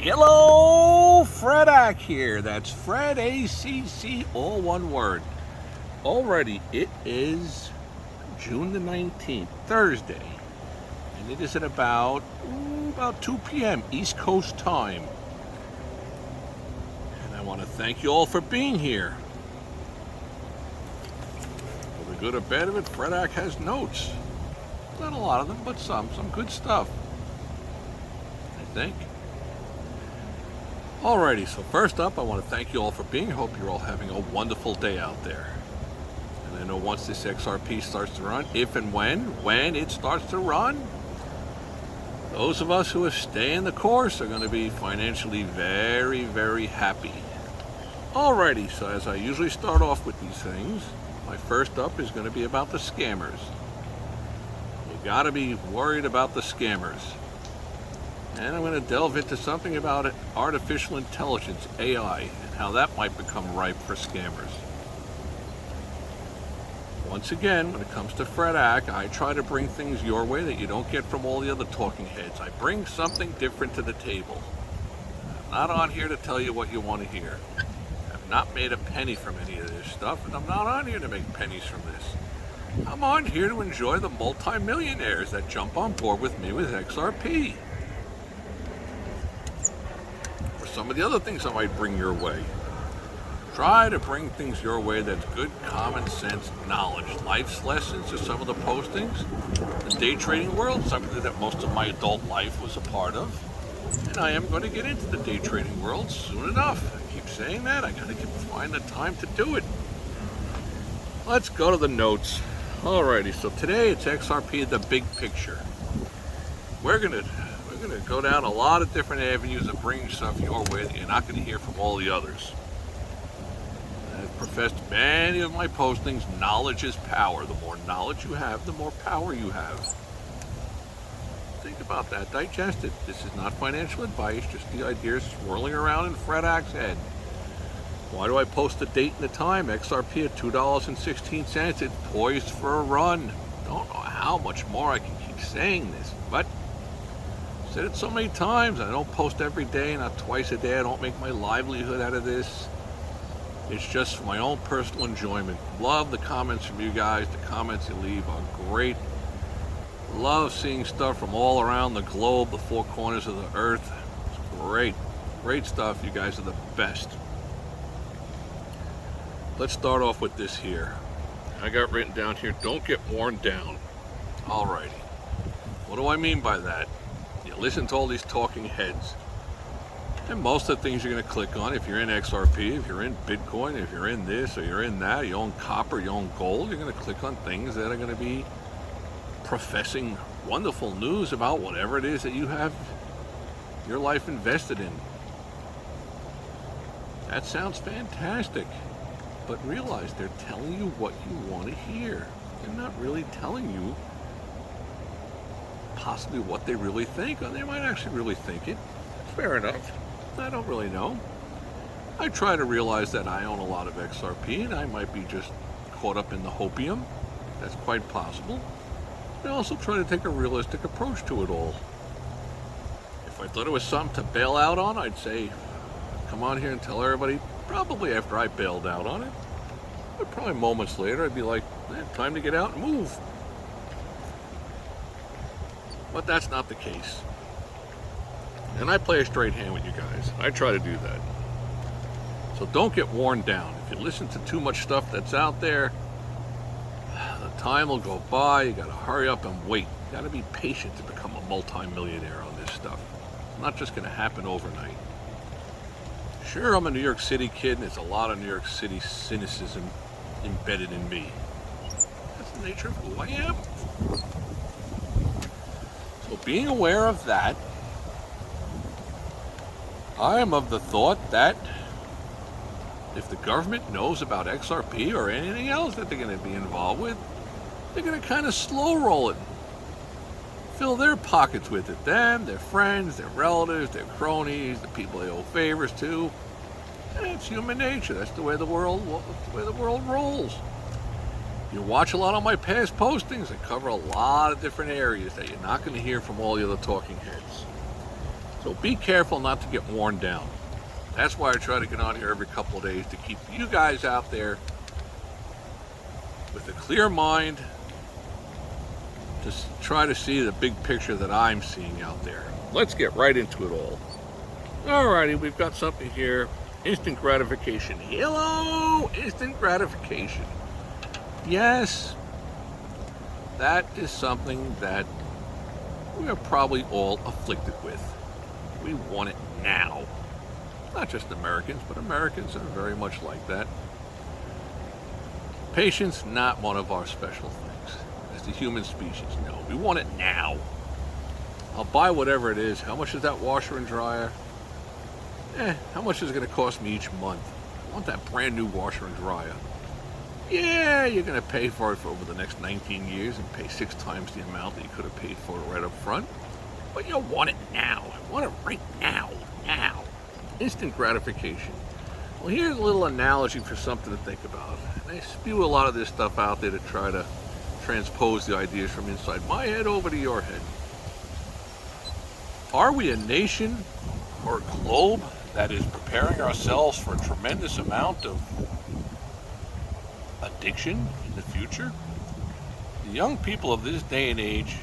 Hello, Fredak here. That's Fred, A-C-C, all one word. Already, it is June the 19th, Thursday, and it is at about 2 p.m. East Coast time. And I want to thank you all for being here. For the good or bad of it, Fredak has notes. Not a lot of them, but some good stuff, I think. Alrighty, so first up, I want to thank you all for being here. Hope you're all having a wonderful day out there. And I know once this XRP starts to run, if and when it starts to run, those of us who are staying the course are going to be financially very, very happy. Alrighty, so as I usually start off with these things, my first up is going to be about the scammers. You got to be worried about the scammers. And I'm going to delve into something about artificial intelligence, AI, and how that might become ripe for scammers. Once again, when it comes to Fredak, I try to bring things your way that you don't get from all the other talking heads. I bring something different to the table. I'm not on here to tell you what you want to hear. I've not made a penny from any of this stuff, and I'm not on here to make pennies from this. I'm on here to enjoy the multi-millionaires that jump on board with me with XRP. Some of the other things I might bring your way. Try to bring things your way that's good common sense knowledge. Life's lessons are some of the postings. The day trading world, something that most of my adult life was a part of. And I am going to get into the day trading world soon enough. I keep saying that. I got to find the time to do it. Let's go to the notes. Alrighty, so today it's XRP, the big picture. We're going to go down a lot of different avenues of bringing stuff your way that you're not going to hear from all the others. I've professed many of my postings, knowledge is power. The more knowledge you have, the more power you have. Think about that, digest it. This is not financial advice, just the ideas swirling around in Fredak's head. Why do I post the date and the time? XRP at $2.16, it's poised for a run. Don't know how much more I can keep saying this, but said it so many times. I don't post every day, not twice a day. I don't make my livelihood out of this. It's just for my own personal enjoyment. Love the comments from you guys. The comments you leave are great. Love seeing stuff from all around the globe, the four corners of the earth. It's great. Great stuff. You guys are the best. Let's start off with this here. I got written down here, don't get worn down. Alrighty. What do I mean by that? You listen to all these talking heads, and most of the things you're going to click on, if you're in XRP, if you're in Bitcoin, if you're in this or you're in that, you own copper, you own gold, you're going to click on things that are going to be professing wonderful news about whatever it is that you have your life invested in. That sounds fantastic, but realize they're telling you what you want to hear. They're not really telling you possibly what they really think, or they might actually really think it. Fair enough. I don't really know. I try to realize that I own a lot of XRP, and I might be just caught up in the hopium. That's quite possible. I also try to take a realistic approach to it all. If I thought it was something to bail out on, I'd say, come on here and tell everybody, probably after I bailed out on it. But probably moments later, I'd be like, time to get out and move. But that's not the case. And I play a straight hand with you guys. I try to do that. So don't get worn down. If you listen to too much stuff that's out there, the time will go by. You got to hurry up and wait. You got to be patient to become a multi-millionaire on this stuff. It's not just going to happen overnight. Sure, I'm a New York City kid, and there's a lot of New York City cynicism embedded in me. That's the nature of who I am. So being aware of that, I am of the thought that if the government knows about XRP or anything else that they're going to be involved with, they're going to kind of slow roll it. Fill their pockets with it. Them, their friends, their relatives, their cronies, the people they owe favors to. And it's human nature. That's the way the world rolls. You watch a lot of my past postings. I cover a lot of different areas that you're not going to hear from all the other talking heads. So be careful not to get worn down. That's why I try to get on here every couple of days to keep you guys out there with a clear mind to try to see the big picture that I'm seeing out there. Let's get right into it all. Alrighty, we've got something here. Instant gratification. Hello, instant gratification. Yes, that is something that we are probably all afflicted with. We want it now. Not just Americans, but Americans are very much like that. Patience, not one of our special things. As the human species, no. We want it now. I'll buy whatever it is. How much is that washer and dryer? How much is it going to cost me each month? I want that brand new washer and dryer. Yeah, you're going to pay for it for over the next 19 years and pay 6 times the amount that you could have paid for it right up front. But you want it now. I want it right now. Now. Instant gratification. Well, here's a little analogy for something to think about. And I spew a lot of this stuff out there to try to transpose the ideas from inside my head over to your head. Are we a nation or a globe that is preparing ourselves for a tremendous amount of addiction in the future? The young people of this day and age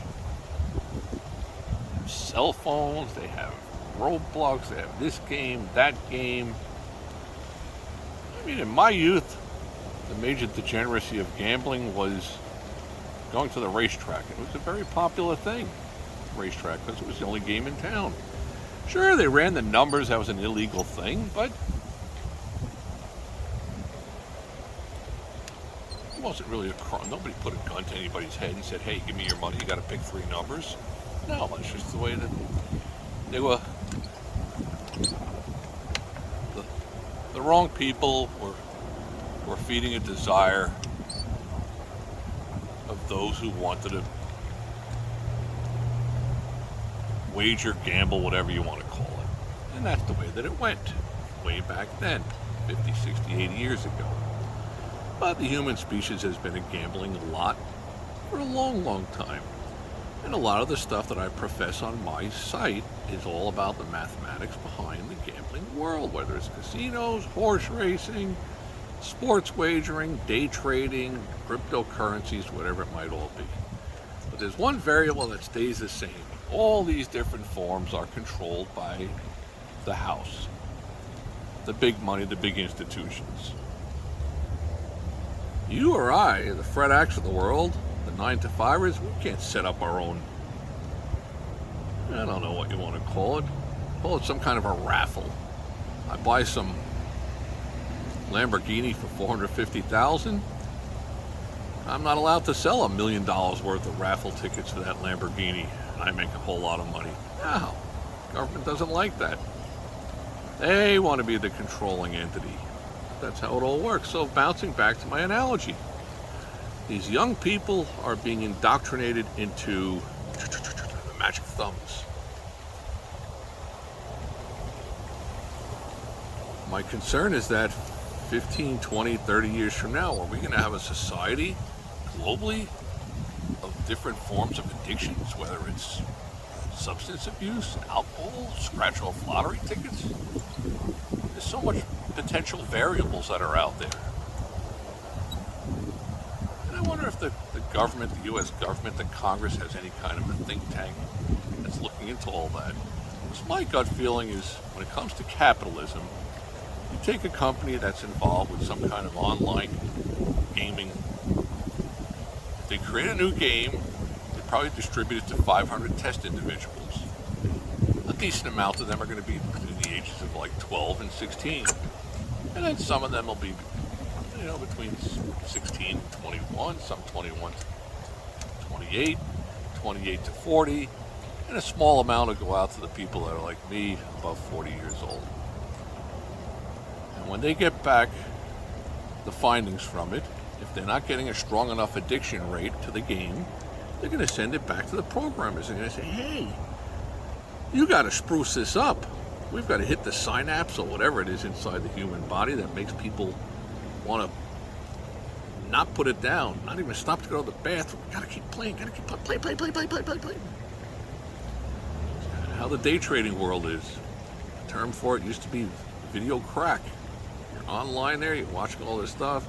have cell phones, they have Roblox, they have this game, that game. I mean, in my youth, the major degeneracy of gambling was going to the racetrack. It was a very popular thing, racetrack, because it was the only game in town. Sure, they ran the numbers, that was an illegal thing, but it wasn't really a crime. Nobody put a gun to anybody's head and said, hey, give me your money, you got to pick 3 numbers. No, that's just the way that they were. The wrong people were feeding a desire of those who wanted to wager, gamble, whatever you want to call it. And that's the way that it went way back then, 50, 60, 80 years ago. But the human species has been gambling a lot for a long, long time. And a lot of the stuff that I profess on my site is all about the mathematics behind the gambling world, whether it's casinos, horse racing, sports wagering, day trading, cryptocurrencies, whatever it might all be. But there's one variable that stays the same. All these different forms are controlled by the house, the big money, the big institutions. You or I, the Fred Acts of the world, the 9-to-5ers, we can't set up our own, I don't know what you want to call it. Call it some kind of a raffle. I buy some Lamborghini for $450,000. I'm not allowed to sell $1 million worth of raffle tickets for that Lamborghini. I make a whole lot of money. No, government doesn't like that. They want to be the controlling entity. That's how it all works. So bouncing back to my analogy, these young people are being indoctrinated into the magic thumbs. My concern is that 15, 20, 30 years from now, are we going to have a society globally of different forms of addictions, whether it's substance abuse, alcohol, scratch-off lottery tickets? There's so much potential variables that are out there. And I wonder if the government, the U.S. government, the Congress has any kind of a think tank that's looking into all that. Because my gut feeling is when it comes to capitalism, you take a company that's involved with some kind of online gaming. If they create a new game, they probably distribute it to 500 test individuals. A decent amount of them are going to be between the ages of like 12 and 16. And then some of them will be, between 16 and 21, some 21 to 28, 28 to 40, and a small amount will go out to the people that are like me, above 40 years old. And when they get back the findings from it, if they're not getting a strong enough addiction rate to the game, they're going to send it back to the programmers. They're going to say, hey, you got to spruce this up. We've got to hit the synapse or whatever it is inside the human body that makes people want to not put it down, not even stop to go to the bathroom. Got to keep playing, got to keep play. how the day trading world is. The term for it used to be video crack. You're online there, you're watching all this stuff.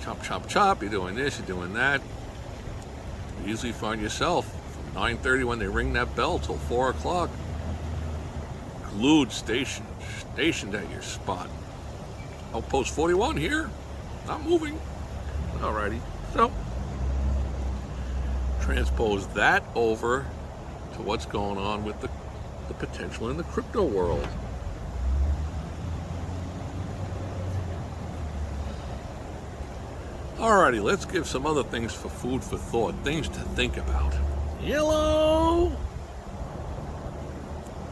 Chop, chop, chop, you're doing this, you're doing that. You usually find yourself from 9:30 when they ring that bell till 4 o'clock, glued, stationed at your spot. Outpost 41 here, not moving. Alrighty, so transpose that over to what's going on with the potential in the crypto world. Alrighty, let's give some other things for food for thought, things to think about. Yellow!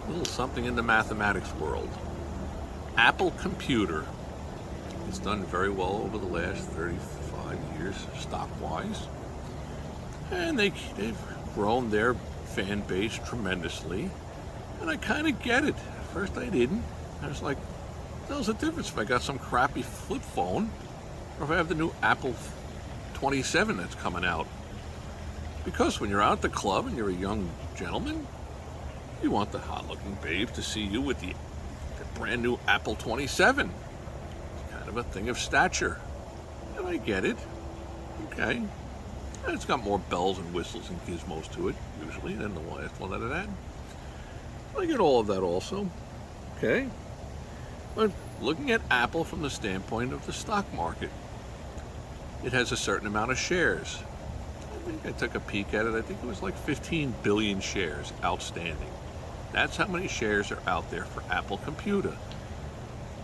A little something in the mathematics world. Apple Computer has done very well over the last 35 years, stock-wise. And they've grown their fan base tremendously. And I kind of get it. At first I didn't. I was like, there's a difference if I got some crappy flip phone or if I have the new Apple 27 that's coming out. Because when you're out at the club and you're a young gentleman, you want the hot-looking babe to see you with the brand new Apple 27. It's kind of a thing of stature. And I get it. Okay. And it's got more bells and whistles and gizmos to it, usually, than the last one that it had. I get all of that also. Okay. But looking at Apple from the standpoint of the stock market, it has a certain amount of shares. I think I took a peek at it. I think it was like 15 billion shares outstanding. That's how many shares are out there for Apple Computer.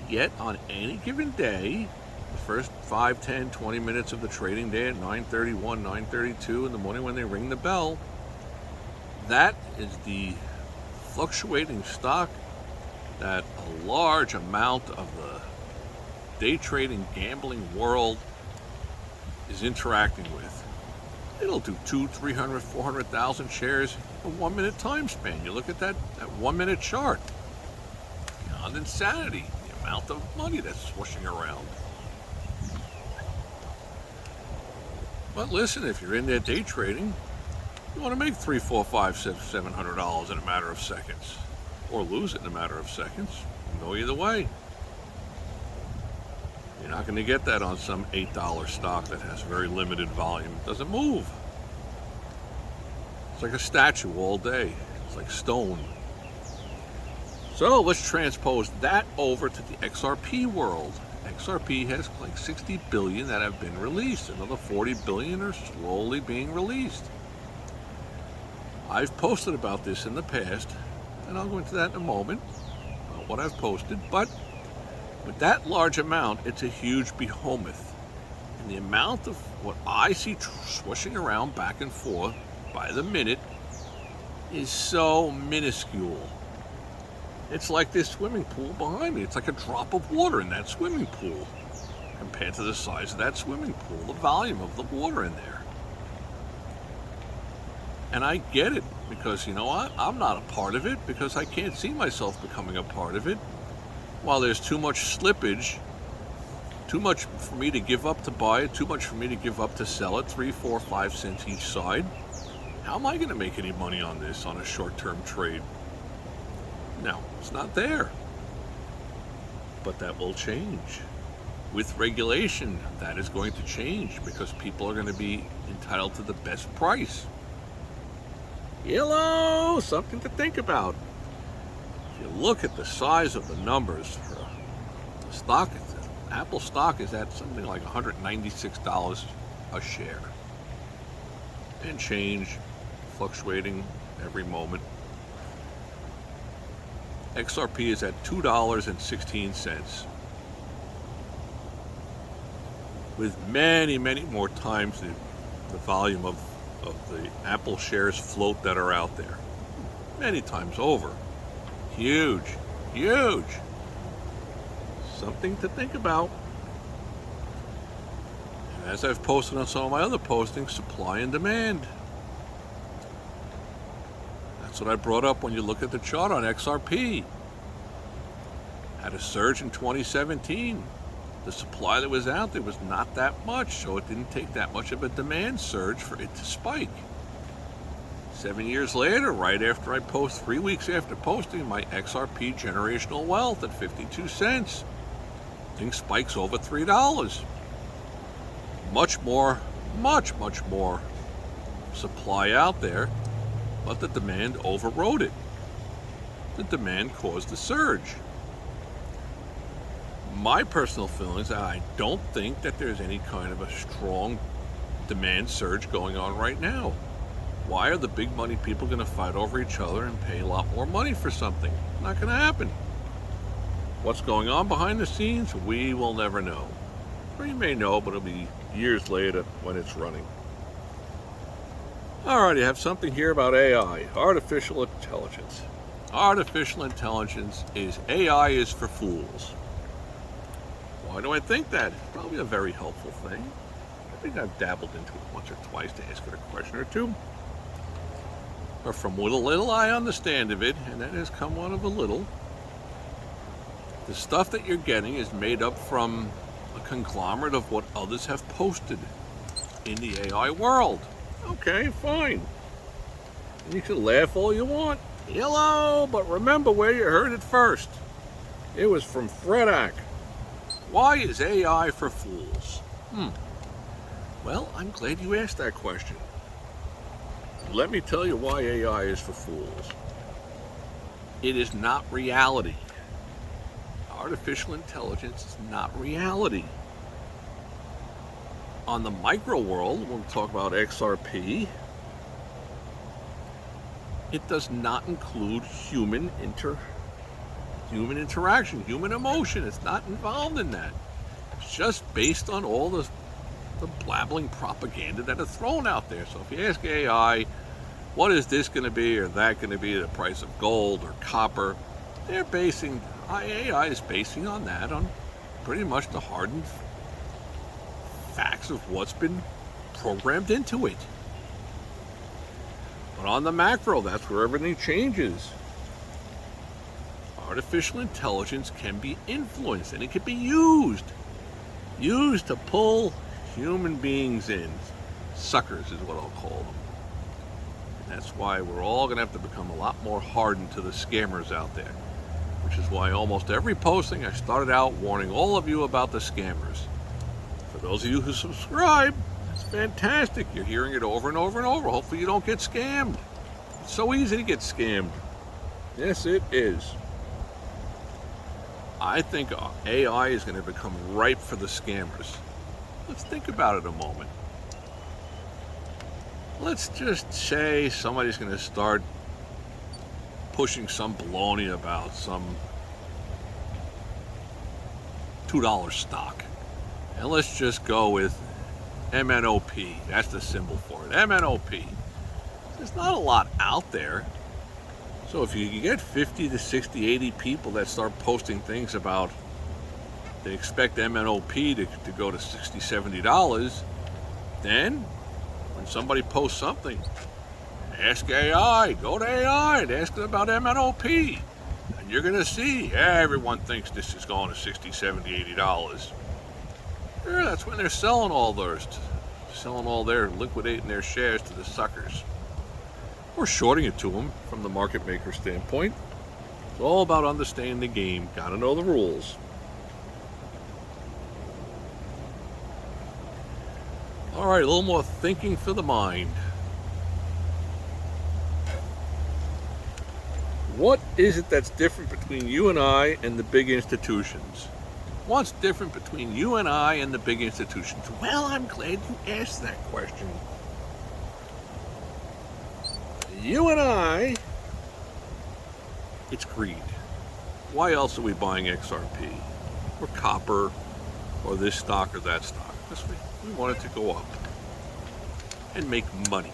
Yet on any given day, the first 5, 10, 20 minutes of the trading day at 9:31, 9:32 in the morning when they ring the bell, that is the fluctuating stock that a large amount of the day trading gambling world is interacting with. It'll do 200, 300, 400,000 shares in a 1 minute time span. You look at that 1 minute chart. Beyond insanity, the amount of money that's swooshing around. But listen, if you're in there day trading, you want to make $300, $400, $500, $700 in a matter of seconds, or lose it in a matter of seconds. You can go either way. You're not going to get that on some $8 stock that has very limited volume. It doesn't move. It's like a statue all day. It's like stone. So let's transpose that over to the XRP world. XRP has like 60 billion that have been released. Another 40 billion are slowly being released. I've posted about this in the past, and I'll go into that in a moment, about what I've posted, but with that large amount, it's a huge behemoth. And the amount of what I see swooshing around back and forth by the minute is so minuscule. It's like this swimming pool behind me. It's like a drop of water in that swimming pool compared to the size of that swimming pool, the volume of the water in there. And I get it, because you know what? I'm not a part of it, because I can't see myself becoming a part of it. While there's too much slippage, too much for me to give up to buy it, too much for me to give up to sell it, 3, 4, 5 cents each side. How am I going to make any money on this on a short-term trade? No, it's not there. But that will change. With regulation, that is going to change, because people are going to be entitled to the best price. Yellow, something to think about. If you look at the size of the numbers for the stock, Apple stock is at something like $196 a share. And change, fluctuating every moment. XRP is at $2.16. With many, many more times the volume of the Apple shares float that are out there. Many times over. Huge, huge. Something to think about. And as I've posted on some of my other postings, supply and demand. That's what I brought up when you look at the chart on XRP. Had a surge in 2017. The supply that was out there was not that much, so it didn't take that much of a demand surge for it to spike. 7 years later, right after I post, 3 weeks after posting my XRP generational wealth at 52 cents, thing spikes over $3. Much more supply out there, but the demand overrode it. The demand caused the surge. My personal feelings, I don't think that there's any kind of a strong demand surge going on right now. Why are the big money people going to fight over each other and pay a lot more money for something? Not going to happen. What's going on behind the scenes, we will never know. Or you may know, but it'll be years later when it's running. Alright, I have something here about AI, artificial intelligence. Artificial intelligence is AI is for fools. Why do I think that? It's probably a very helpful thing. I think I've dabbled into it once or twice to ask it a question or two. But from what little I understand of it, and that has come one of a little, the stuff that you're getting is made up from a conglomerate of what others have posted in the AI world. Okay, fine. And you can laugh all you want. Hello, but remember where you heard it first. It was from Fredak. Why is AI for fools? Well, I'm glad you asked that question. Let me tell you why AI is for fools. It is not reality. Artificial intelligence is not reality. On the micro world, when we talk about XRP, it does not include human interaction, human emotion. It's not involved in that. It's just based on all the blabbling propaganda that is thrown out there. So if you ask AI, what is this going to be or that going to be, the price of gold or copper, AI is basing on that, on pretty much the hardened facts of what's been programmed into it. But on the macro, that's where everything changes. Artificial intelligence can be influenced, and it can be used to pull human beings in. Suckers is what I'll call them. And that's why we're all going to have to become a lot more hardened to the scammers out there, which is why almost every posting I started out warning all of you about the scammers. For those of you who subscribe, it's fantastic. You're hearing it over and over and over. Hopefully you don't get scammed. It's so easy to get scammed. Yes, it is. I think AI is going to become ripe for the scammers. Let's think about it a moment. Let's just say somebody's going to start pushing some baloney about some $2 stock. And let's just go with MNOP. That's the symbol for it. MNOP. There's not a lot out there. So if you get 50 to 60, 80 people that start posting things about they expect MNOP to go to $60, $70, then when somebody posts something, ask AI, go to AI and ask them about MNOP. And you're going to see everyone thinks this is going to $60, $70, $80. Yeah, that's when they're selling all their liquidating their shares to the suckers. Or shorting it to them from the market maker standpoint. It's all about understanding the game. Gotta know the rules. Alright, a little more thinking for the mind. What is it that's different between you and I and the big institutions? What's different between you and I and the big institutions? Well, I'm glad you asked that question. You and I, it's greed. Why else are we buying XRP or copper or this stock or that stock? Because we want it to go up and make money.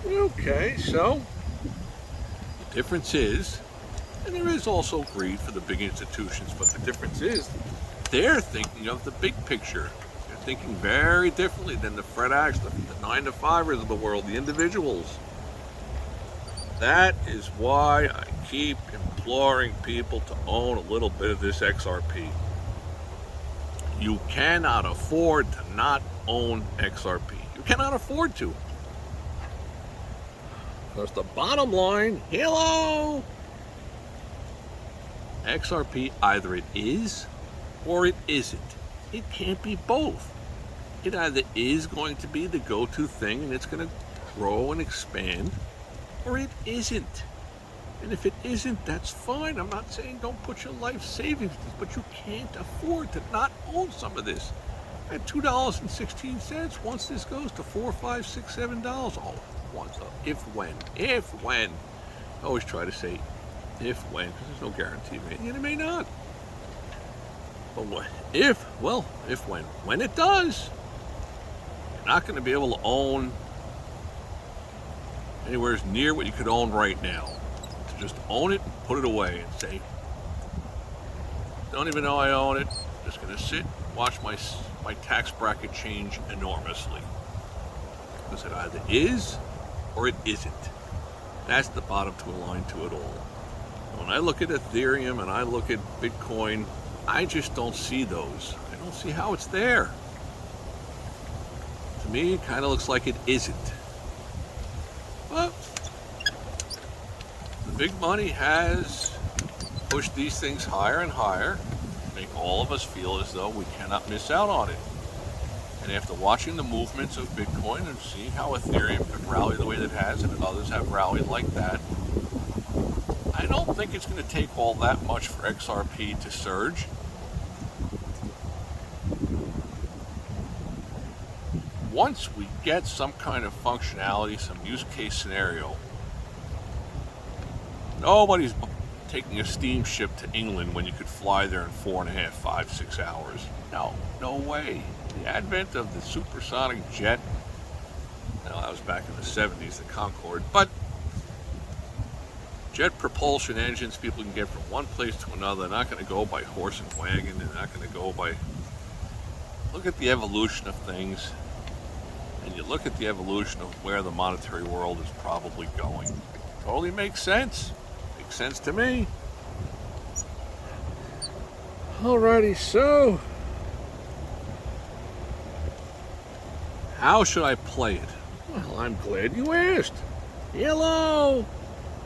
Okay, so the difference is, and there is also greed for the big institutions, but the difference is they're thinking of the big picture. Thinking very differently than the Fredaks, the 9-to-5ers of the world, the individuals. That is why I keep imploring people to own a little bit of this XRP. You cannot afford to not own XRP. You cannot afford to. Because the bottom line, hello, XRP, either it is or it isn't. It can't be both. It either is going to be the go-to thing and it's going to grow and expand, or it isn't. And if it isn't, that's fine. I'm not saying don't put your life savings, but you can't afford to not own some of this. At $2.16, once this goes to $4, $5, $6, $7, oh, once, if when. I always try to say if when, because there's no guarantee, and it may not. But what if? Well, if when. When it does, you're not going to be able to own anywhere near what you could own right now. To just own it and put it away and say, don't even know I own it. Just going to sit, watch my tax bracket change enormously. Because it either is or it isn't. That's the bottom line to it all. When I look at Ethereum and I look at Bitcoin, I just don't see those. I don't see how it's there. To me, it kind of looks like it isn't. But the big money has pushed these things higher and higher, make all of us feel as though we cannot miss out on it. And after watching the movements of Bitcoin and seeing how Ethereum could rally the way that it has, and others have rallied like that, I don't think it's going to take all that much for XRP to surge. Once we get some kind of functionality, some use case scenario, nobody's taking a steamship to England when you could fly there in 4.5, 5, 6 hours. No way. The advent of the supersonic jet, that was back in the 70s, the Concorde, but jet propulsion engines people can get from one place to another. They're not going to go by horse and wagon. They're not going to go by... Look at the evolution of things, and you look at the evolution of where the monetary world is probably going. Totally makes sense. Makes sense to me. Alrighty, so how should I play it? Well, I'm glad you asked. Hello!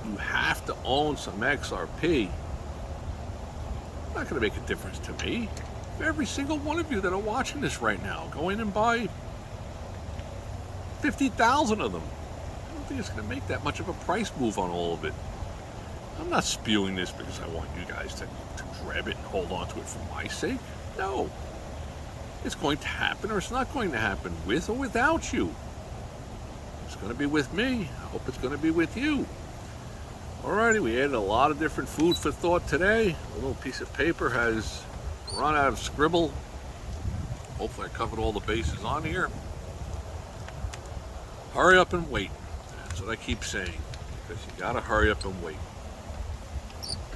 You have to own some XRP. It's not going to make a difference to me. For every single one of you that are watching this right now, go in and buy 50,000 of them. I don't think it's going to make that much of a price move on all of it. I'm not spewing this because I want you guys to grab it and hold on to it for my sake. No. It's going to happen or it's not going to happen, with or without you. It's going to be with me. I hope it's going to be with you. Alrighty, we added a lot of different food for thought today. A little piece of paper has run out of scribble. Hopefully I covered all the bases on here. Hurry up and wait. That's what I keep saying. Because you gotta hurry up and wait.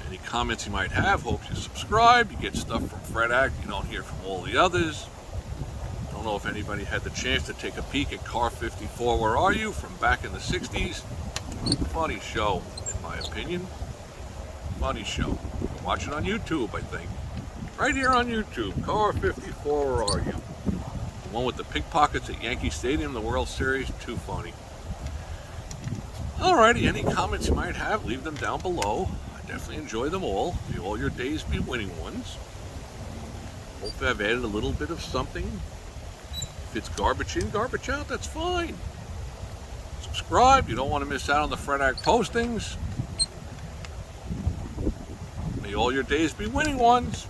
Any comments you might have, hope you subscribe. You get stuff from Fred Act you don't hear from all the others. Don't know if anybody had the chance to take a peek at Car 54 Where Are You from back in the 60s. Funny show, in my opinion. Funny show. Watch it on YouTube, I think. Right here on YouTube, Car 54 Where Are You? The one with the pickpockets at Yankee Stadium, the World Series. Too funny. Alrighty, any comments you might have, leave them down below. I definitely enjoy them all. May all your days be winning ones. Hopefully I've added a little bit of something. If it's garbage in, garbage out, that's fine. Subscribe. You don't want to miss out on the Fred Act postings. May all your days be winning ones.